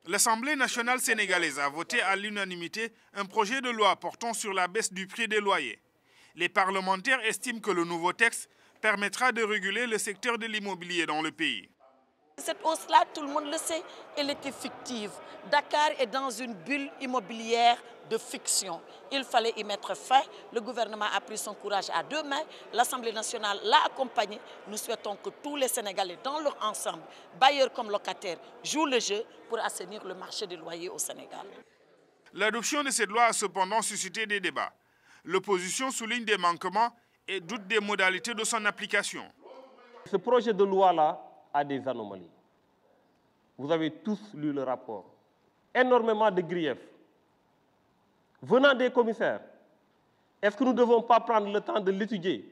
L'Assemblée nationale sénégalaise a voté à l'unanimité un projet de loi portant sur la baisse du prix des loyers. Les parlementaires estiment que le nouveau texte permettra de réguler le secteur de l'immobilier dans le pays. Cette hausse-là, tout le monde le sait, elle était fictive. Dakar est dans une bulle immobilière de fiction. Il fallait y mettre fin. Le gouvernement a pris son courage à deux mains. L'Assemblée nationale l'a accompagné. Nous souhaitons que tous les Sénégalais, dans leur ensemble, bailleurs comme locataires, jouent le jeu pour assainir le marché des loyers au Sénégal. L'adoption de cette loi a cependant suscité des débats. L'opposition souligne des manquements et doute des modalités de son application. Ce projet de loi-là a des anomalies. Vous avez tous lu le rapport. Énormément de griefs. Venant des commissaires, est-ce que nous ne devons pas prendre le temps de l'étudier?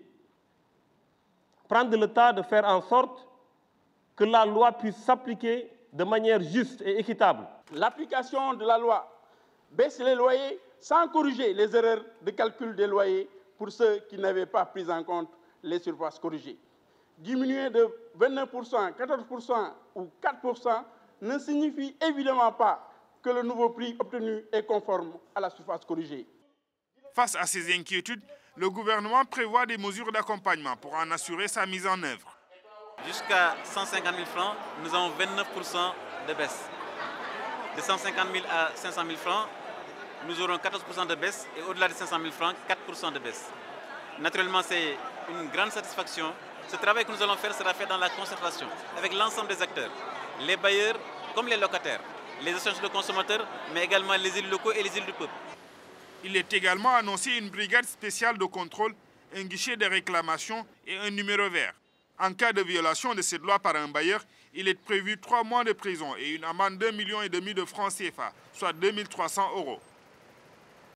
Prendre le temps de faire en sorte que la loi puisse s'appliquer de manière juste et équitable. L'application de la loi baisse les loyers sans corriger les erreurs de calcul des loyers pour ceux qui n'avaient pas pris en compte les surfaces corrigées. Diminuer de 29%, 14% ou 4% ne signifie évidemment pas que le nouveau prix obtenu est conforme à la surface corrigée. Face à ces inquiétudes, le gouvernement prévoit des mesures d'accompagnement pour en assurer sa mise en œuvre. Jusqu'à 150 000 francs, nous avons 29% de baisse. De 150 000 à 500 000 francs, nous aurons 14% de baisse et au-delà de 500 000 francs, 4% de baisse. Naturellement, c'est une grande satisfaction. Ce travail que nous allons faire sera fait dans la concertation avec l'ensemble des acteurs, les bailleurs comme les locataires, les associations de consommateurs, mais également les élus locaux et les élus du peuple. Il est également annoncé une brigade spéciale de contrôle, un guichet de réclamation et un numéro vert. En cas de violation de cette loi par un bailleur, il est prévu 3 mois de prison et une amende de 2,5 millions de francs CFA, soit 2 300 €.